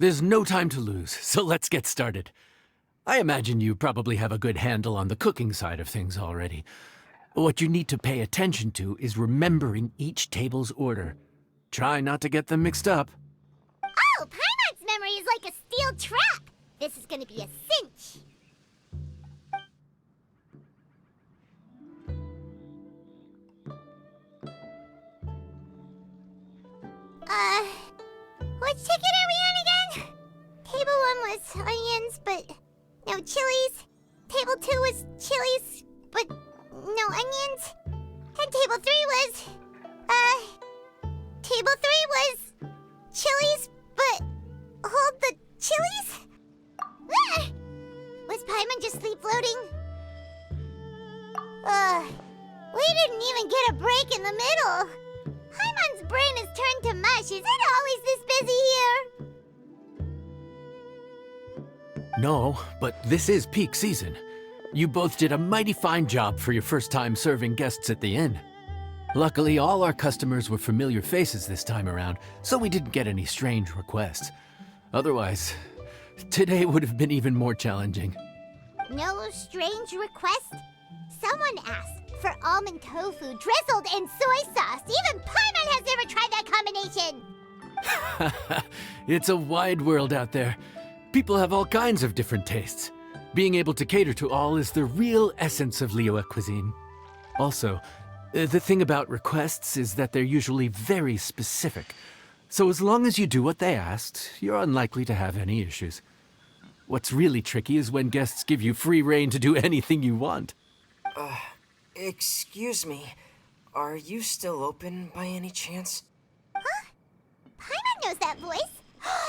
There's no time to lose, so let's get started. I imagine you probably have a good handle on the cooking side of things already. What you need to pay attention to is remembering each table's order. Try not to get them mixed up. Oh, Paimon's memory is like a steel trap! This is gonna be a cinch! Which ticket are we on again? Table 1 was onions, but no chilies. Table 2 was chilies, but no onions. And table 3 was, table 3 was chilies, but hold the chilies? Ah! Was Paimon just sleep floating? We didn't even get a break in the middle. Paimon's brain has turned to mush. Is it always this busy here? No, but this is peak season. You both did a mighty fine job for your first time serving guests at the inn. Luckily, all our customers were familiar faces this time around, so we didn't get any strange requests. Otherwise, today would have been even more challenging. No strange request? Someone asked for almond tofu drizzled in soy sauce. Even Paimon has never tried that combination. It's a wide world out there. People have all kinds of different tastes. Being able to cater to all is the real essence of Liyue cuisine. Also, the thing about requests is that they're usually very specific. So as long as you do what they asked, you're unlikely to have any issues. What's really tricky is when guests give you free rein to do anything you want. Excuse me. Are you still open by any chance? Huh? Paimon knows that voice.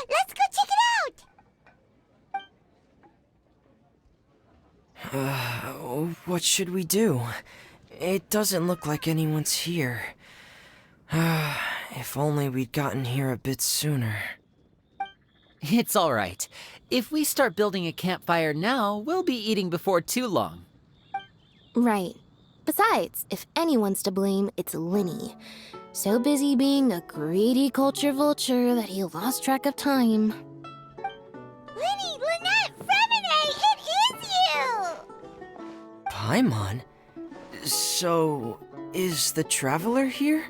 Let's go check it out! What should we do? It doesn't look like anyone's here. If only we'd gotten here a bit sooner. It's all right. If we start building a campfire now, we'll be eating before too long. Right. Besides, if anyone's to blame, it's Linny. So busy being a greedy culture vulture that he lost track of time. Linny, Lynette, Fremine, it is you! Paimon? So, is the Traveler here?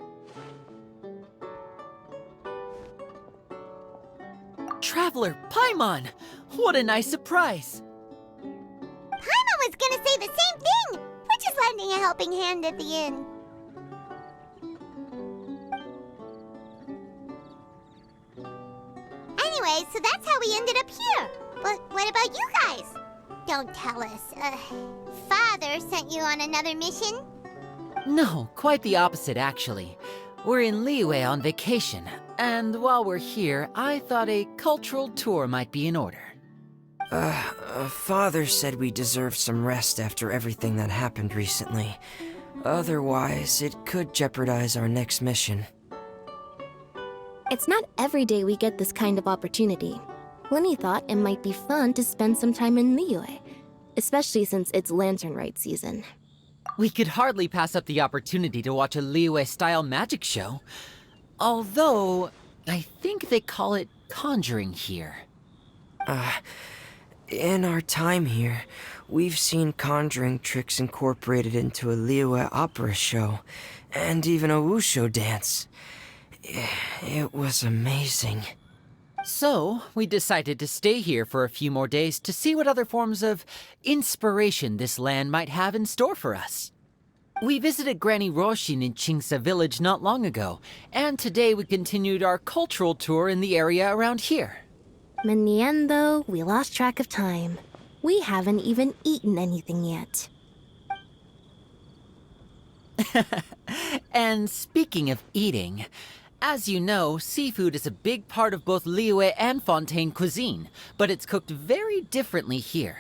Traveler Paimon! What a nice surprise! Paimon was gonna say the same thing! We're just lending a helping hand at the inn. Anyway, so that's how we ended up here. But what about you guys? Don't tell us. Father sent you on another mission? No, quite the opposite, actually. We're in Liyue on vacation, and while we're here, I thought a cultural tour might be in order. Father said we deserve some rest after everything that happened recently. Otherwise, it could jeopardize our next mission. It's not every day we get this kind of opportunity. Linny thought it might be fun to spend some time in Liyue, especially since it's Lantern Rite season. We could hardly pass up the opportunity to watch a Liyue-style magic show. Although, I think they call it conjuring here. In our time here, we've seen conjuring tricks incorporated into a Liyue opera show, and even a wushu dance. It was amazing. So, we decided to stay here for a few more days to see what other forms of inspiration this land might have in store for us. We visited Granny Roshin in Chingsa village not long ago, and today we continued our cultural tour in the area around here. In the end, though, we lost track of time. We haven't even eaten anything yet. And speaking of eating, as you know, seafood is a big part of both Liyue and Fontaine cuisine, but it's cooked very differently here.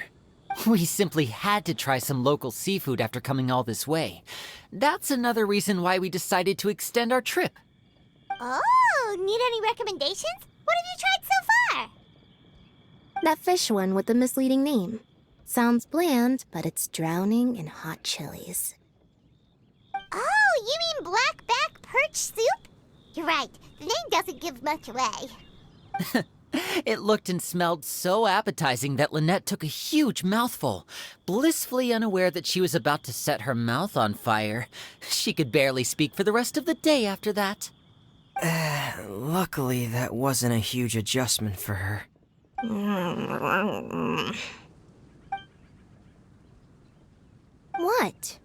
We simply had to try some local seafood after coming all this way. That's another reason why we decided to extend our trip. Oh, need any recommendations? What have you tried so far? That fish one with the misleading name. Sounds bland, but it's drowning in hot chilies. Oh, you mean blackback perch soup? You're right, the name doesn't give much away. It looked and smelled so appetizing that Lynette took a huge mouthful, blissfully unaware that she was about to set her mouth on fire. She could barely speak for the rest of the day after that. Luckily, that wasn't a huge adjustment for her. What?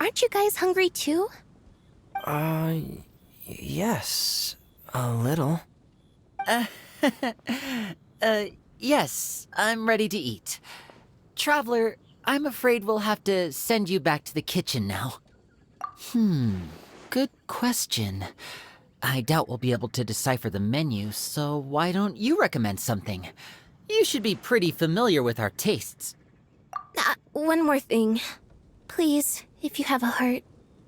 Aren't you guys hungry too? Yes, a little. Yes, I'm ready to eat. Traveler, I'm afraid we'll have to send you back to the kitchen now. Good question. I doubt we'll be able to decipher the menu, so why don't you recommend something? You should be pretty familiar with our tastes. One more thing. Please, if you have a heart,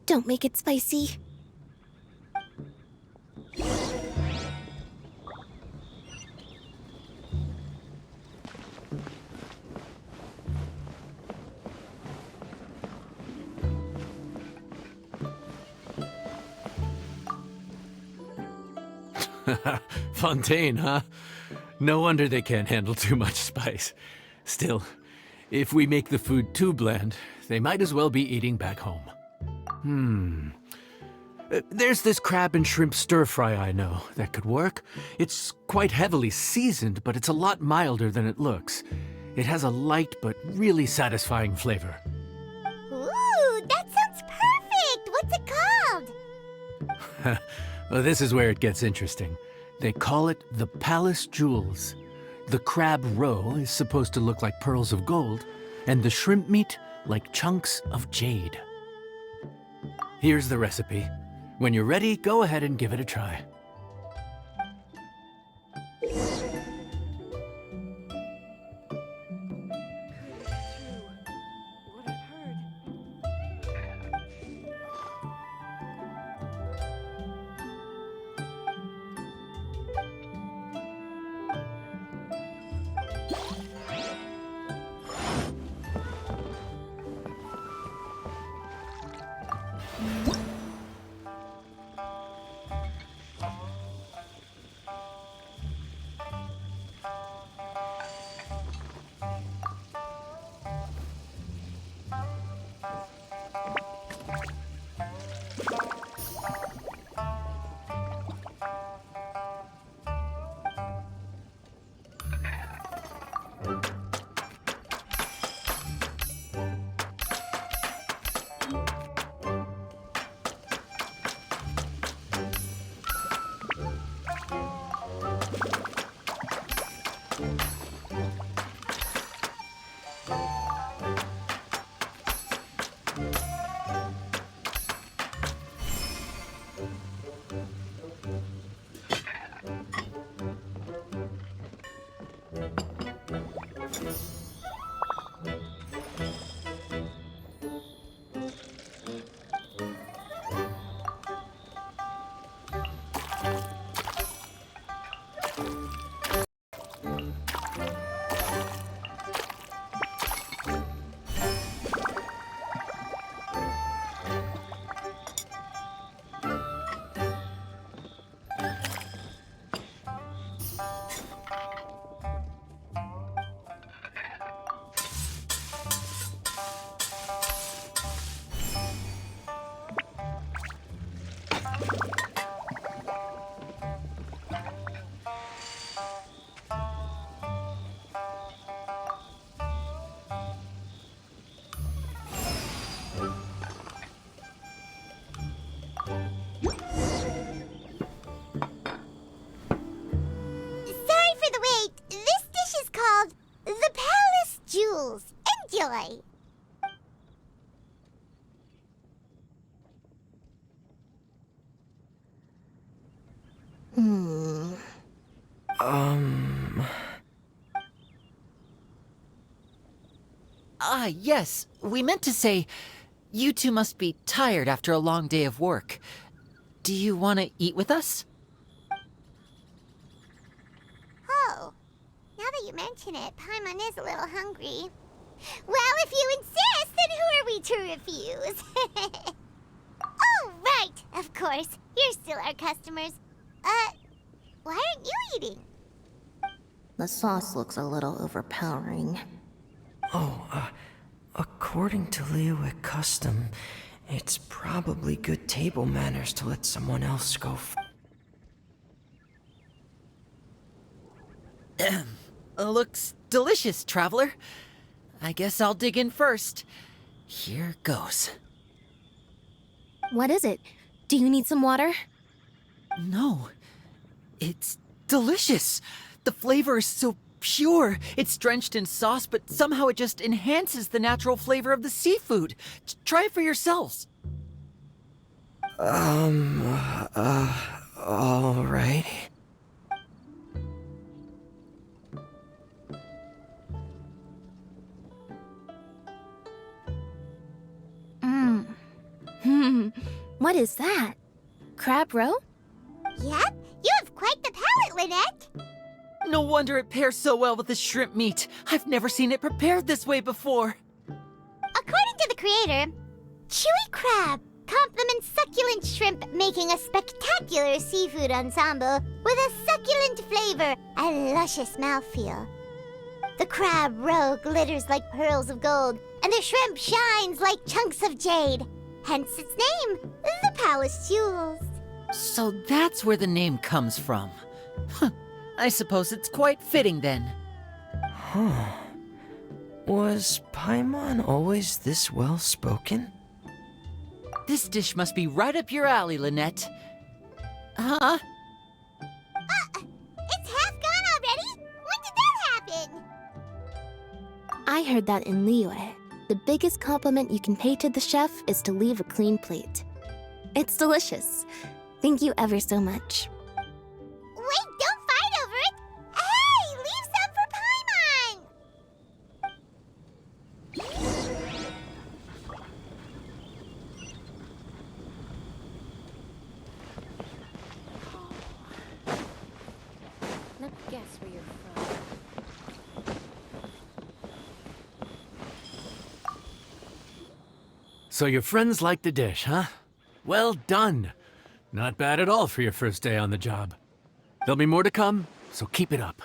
don't make it spicy. Fontaine, huh? No wonder they can't handle too much spice. Still, if we make the food too bland, they might as well be eating back home. There's this crab and shrimp stir-fry I know that could work. It's quite heavily seasoned, but it's a lot milder than it looks. It has a light but really satisfying flavor. Ooh, that sounds perfect! What's it called? Well, this is where it gets interesting. They call it the Palace Jewels. The crab roe is supposed to look like pearls of gold, and the shrimp meat like chunks of jade. Here's the recipe. When you're ready, go ahead and give it a try. Sorry for the wait. This dish is called the Palace Jewels. Enjoy! Yes, we meant to say, you two must be tired after a long day of work. Do you want to eat with us? Oh, now that you mention it, Paimon is a little hungry. Well, if you insist, then who are we to refuse? Oh, right, of course. You're still our customers. Why aren't you eating? The sauce looks a little overpowering. According to Liyue custom, it's probably good table manners to let someone else go Looks delicious, traveler. I guess I'll dig in first. Here goes. What is it? Do you need some water? No, it's delicious. The flavor is so pure. It's drenched in sauce, but somehow it just enhances the natural flavor of the seafood. Try it for yourselves. all right. What is that? Crab roe? Yep, you have quite the palate, Lynette. No wonder it pairs so well with the shrimp meat. I've never seen it prepared this way before. According to the creator, chewy crab complements succulent shrimp, making a spectacular seafood ensemble with a succulent flavor and luscious mouthfeel. The crab roe glitters like pearls of gold, and the shrimp shines like chunks of jade. Hence its name, the Palace Jewels. So that's where the name comes from. Huh. I suppose it's quite fitting then. Was Paimon always this well spoken? This dish must be right up your alley, Lynette. Huh? It's half gone already? When did that happen? I heard that in Liyue, the biggest compliment you can pay to the chef is to leave a clean plate. It's delicious. Thank you ever so much. Wait, don't fight over it! Hey, leave some for Paimon! Let me guess where you're from. So your friends like the dish, huh? Well done. Not bad at all for your first day on the job. There'll be more to come, so keep it up.